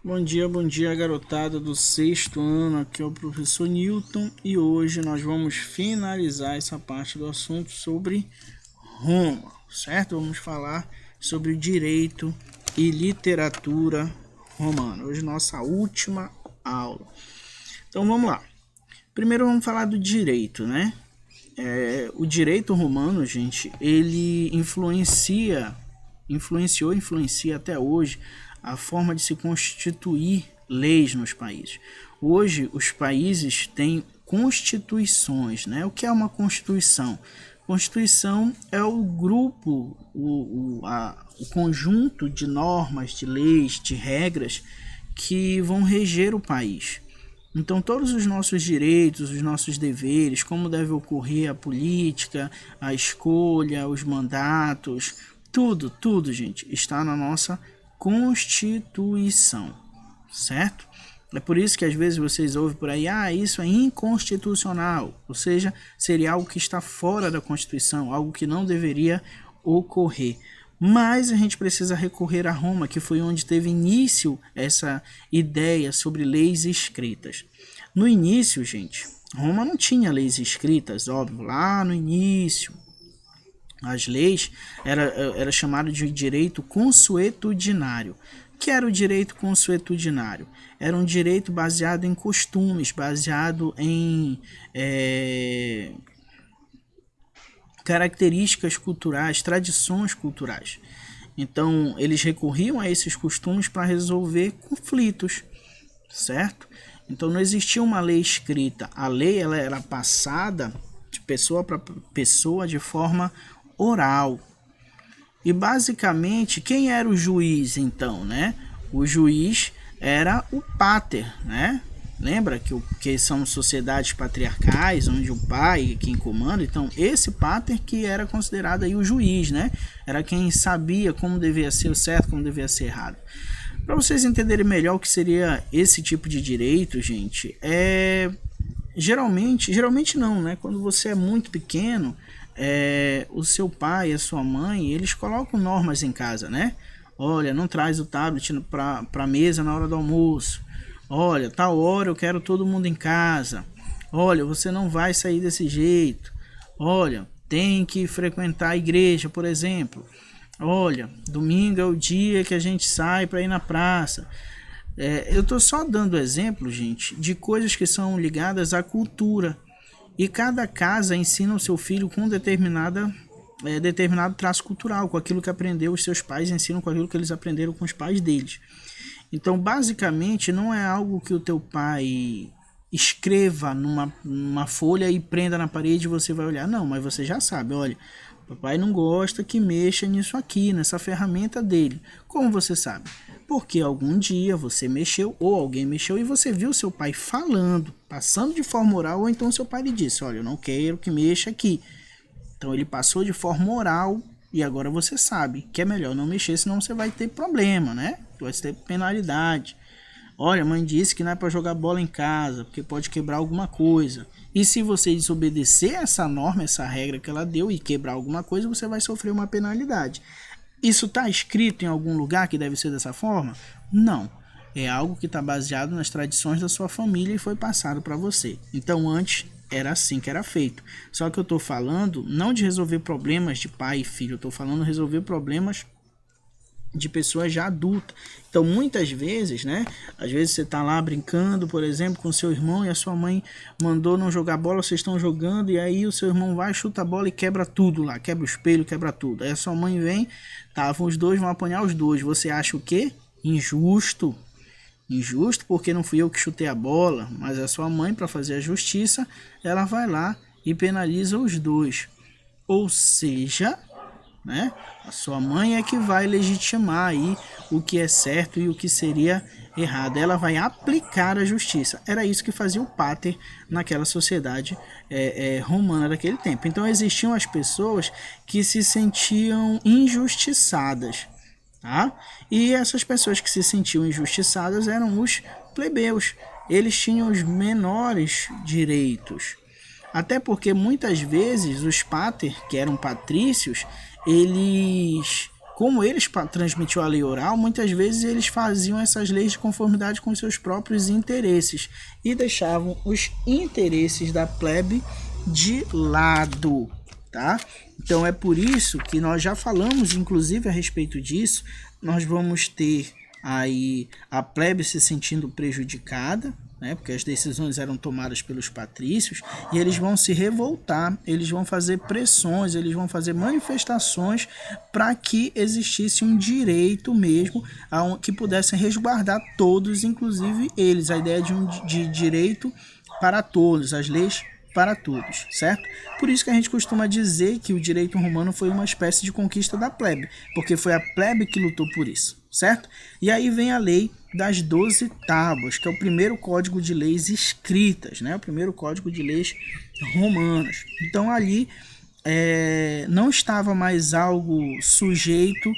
Bom dia, garotada do sexto ano. Aqui é o professor Newton e hoje nós vamos finalizar essa parte do assunto sobre Roma, certo? Vamos falar sobre direito e literatura romana. Hoje nossa última aula. Então vamos lá. Primeiro vamos falar do direito, né? O direito romano, gente, ele influencia até hoje a forma de se constituir leis nos países. Hoje, os países têm constituições, né? O que é uma constituição? Constituição é o grupo, o conjunto de normas, de leis, de regras que vão reger o país. Então, todos os nossos direitos, os nossos deveres, como deve ocorrer a política, a escolha, os mandatos, tudo, gente, está na nossa Constituição, certo? É por isso que às vezes vocês ouvem por aí, isso é inconstitucional, ou seja, seria algo que está fora da Constituição, algo que não deveria ocorrer. Mas a gente precisa recorrer a Roma, que foi onde teve início essa ideia sobre leis escritas. No início, gente, Roma não tinha leis escritas, óbvio, lá no início. As leis era chamado de direito consuetudinário. O que era o direito consuetudinário? Era um direito baseado em costumes, baseado em características culturais, tradições culturais. Então, eles recorriam a esses costumes para resolver conflitos, certo? Então, não existia uma lei escrita. A lei ela era passada de pessoa para pessoa de forma oral. E, basicamente, quem era o juiz, então, né? O juiz era o pater, né? Lembra que são sociedades patriarcais, onde o pai é quem comanda? Então, esse pater que era considerado aí o juiz, né? Era quem sabia como devia ser o certo, como devia ser errado. Para vocês entenderem melhor o que seria esse tipo de direito, gente, geralmente não, né? Quando você é muito pequeno, o seu pai, a sua mãe, eles colocam normas em casa, né? Olha, não traz o tablet para a mesa na hora do almoço. Olha, tal hora eu quero todo mundo em casa. Olha, você não vai sair desse jeito. Olha, tem que frequentar a igreja, por exemplo. Olha, domingo é o dia que a gente sai para ir na praça. Eu estou só dando exemplo, gente, de coisas que são ligadas à cultura. E cada casa ensina o seu filho com determinado traço cultural, com aquilo que aprendeu os seus pais, ensinam com aquilo que eles aprenderam com os pais deles. Então, basicamente, não é algo que o teu pai escreva numa folha e prenda na parede e você vai olhar. Não, mas você já sabe, olha, papai não gosta que mexa nisso aqui, nessa ferramenta dele. Como você sabe? Porque algum dia você mexeu ou alguém mexeu e você viu seu pai falando, passando de forma oral, ou então seu pai lhe disse, olha, eu não quero que mexa aqui. Então ele passou de forma oral e agora você sabe que é melhor não mexer, senão você vai ter problema, né? Vai ter penalidade. Olha, a mãe disse que não é para jogar bola em casa, porque pode quebrar alguma coisa. E se você desobedecer essa norma, essa regra que ela deu e quebrar alguma coisa, você vai sofrer uma penalidade. Isso está escrito em algum lugar que deve ser dessa forma? Não. É algo que está baseado nas tradições da sua família e foi passado para você. Então antes era assim que era feito. Só que eu estou falando não de resolver problemas de pai e filho, eu estou falando de resolver problemas de pessoas já adultas. Então muitas vezes, né? Às vezes você está lá brincando, por exemplo, com seu irmão e a sua mãe mandou não jogar bola, vocês estão jogando e aí o seu irmão vai, chuta a bola e quebra tudo lá, quebra o espelho, quebra tudo. Aí a sua mãe vem, os dois vão apanhar os dois. Você acha o quê? Injusto. Injusto porque não fui eu que chutei a bola, mas a sua mãe, para fazer a justiça, ela vai lá e penaliza os dois. Ou seja, né, a sua mãe é que vai legitimar aí o que é certo e o que seria errado. Ela vai aplicar a justiça. Era isso que fazia o pater naquela sociedade romana daquele tempo. Então existiam as pessoas que se sentiam injustiçadas. Tá? E essas pessoas que se sentiam injustiçadas eram os plebeus. Eles tinham os menores direitos. Até porque muitas vezes os pater, que eram patrícios, eles como eles transmitiam a lei oral, muitas vezes eles faziam essas leis de conformidade com seus próprios interesses e deixavam os interesses da plebe de lado, tá? Então é por isso que nós já falamos, inclusive, a respeito disso. Nós vamos ter aí a plebe se sentindo prejudicada, né, porque as decisões eram tomadas pelos patrícios, e eles vão se revoltar, eles vão fazer pressões, eles vão fazer manifestações para que existisse um direito mesmo que pudessem resguardar todos, inclusive eles, a ideia de direito para todos, as leis para todos, certo? Por isso que a gente costuma dizer que o direito romano foi uma espécie de conquista da plebe, porque foi a plebe que lutou por isso, certo? E aí vem a lei das 12 tábuas, que é o primeiro código de leis escritas, né? O primeiro código de leis romanas. Então ali não estava mais algo sujeito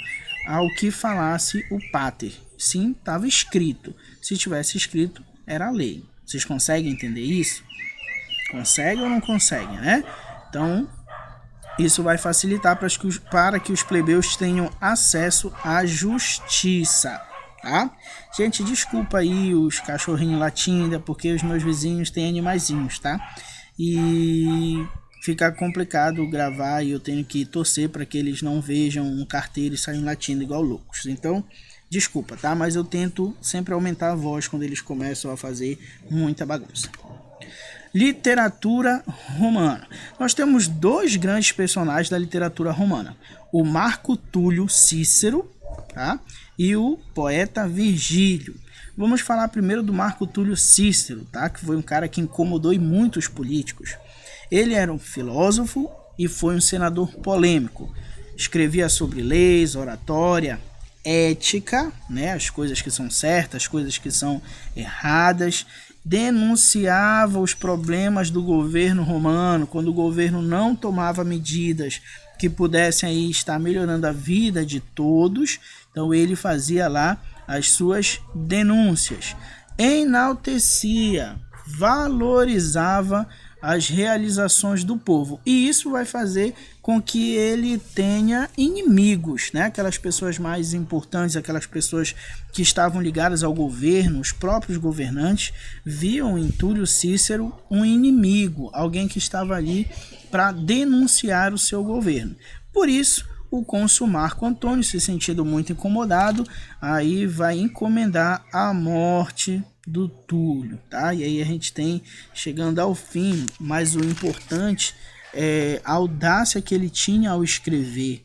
ao que falasse o pater. Sim, estava escrito. Se tivesse escrito, era lei. Vocês conseguem entender isso? Consegue ou não consegue, né? Então, isso vai facilitar para que os plebeus tenham acesso à justiça, tá? Gente, desculpa aí os cachorrinhos latindo, porque os meus vizinhos têm animaizinhos, tá? E fica complicado gravar e eu tenho que torcer para que eles não vejam um carteiro e saiam latindo igual loucos. Então, desculpa, tá? Mas eu tento sempre aumentar a voz quando eles começam a fazer muita bagunça. Literatura romana. Nós temos dois grandes personagens da literatura romana: o Marco Túlio Cícero, tá? E o poeta Virgílio. Vamos falar primeiro do Marco Túlio Cícero, tá? Que foi um cara que incomodou muitos políticos. Ele era um filósofo e foi um senador polêmico. Escrevia sobre leis, oratória, ética, né? As coisas que são certas, as coisas que são erradas. Denunciava os problemas do governo romano, quando o governo não tomava medidas que pudessem aí estar melhorando a vida de todos. Então ele fazia lá as suas denúncias, enaltecia, valorizava as realizações do povo, e isso vai fazer com que ele tenha inimigos, né? Aquelas pessoas mais importantes, aquelas pessoas que estavam ligadas ao governo, os próprios governantes, viam em Túlio Cícero um inimigo, alguém que estava ali para denunciar o seu governo. Por isso, o cônsul Marco Antônio, se sentindo muito incomodado, aí vai encomendar a morte do Túlio, tá? E aí a gente tem chegando ao fim, mas o importante é a audácia que ele tinha ao escrever,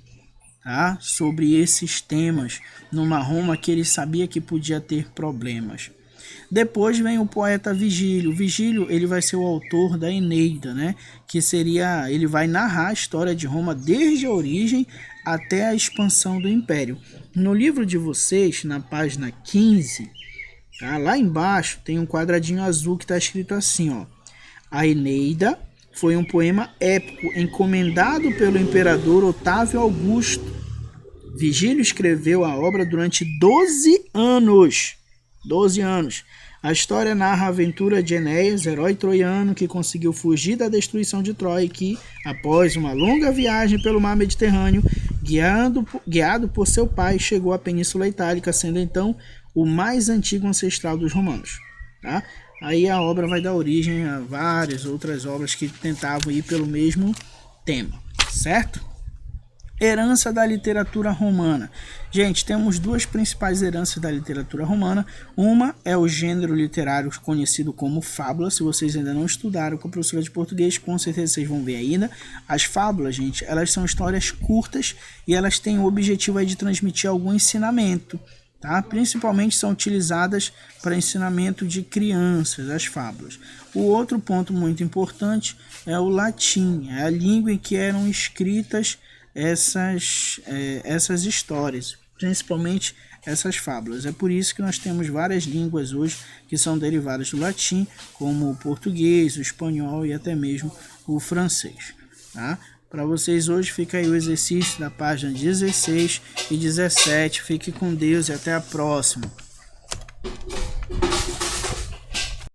tá? Sobre esses temas numa Roma que ele sabia que podia ter problemas. Depois vem o poeta Virgílio. Virgílio, ele vai ser o autor da Eneida, né? Que seria, ele vai narrar a história de Roma desde a origem até a expansão do Império. No livro de vocês, na página 15, tá? Lá embaixo tem um quadradinho azul que está escrito assim, ó: a Eneida foi um poema épico encomendado pelo imperador Otávio Augusto. Virgílio escreveu a obra durante 12 anos. 12 anos. A história narra a aventura de Enéas, herói troiano que conseguiu fugir da destruição de Troia e que, após uma longa viagem pelo mar Mediterrâneo, guiado por seu pai, chegou à Península Itálica, sendo então o mais antigo ancestral dos romanos. Tá? Aí a obra vai dar origem a várias outras obras que tentavam ir pelo mesmo tema, certo? Herança da literatura romana. Gente, temos duas principais heranças da literatura romana. Uma é o gênero literário conhecido como fábula. Se vocês ainda não estudaram com a professora de português, com certeza vocês vão ver ainda. As fábulas, gente, elas são histórias curtas e elas têm o objetivo aí de transmitir algum ensinamento, tá? Principalmente são utilizadas para ensinamento de crianças, as fábulas. O outro ponto muito importante é o latim, é a língua em que eram escritas essas histórias, principalmente essas fábulas. É por isso que nós temos várias línguas hoje que são derivadas do latim, como o português, o espanhol e até mesmo o francês, tá? Para vocês hoje fica aí o exercício da página 16 e 17. Fique com Deus e até a próxima.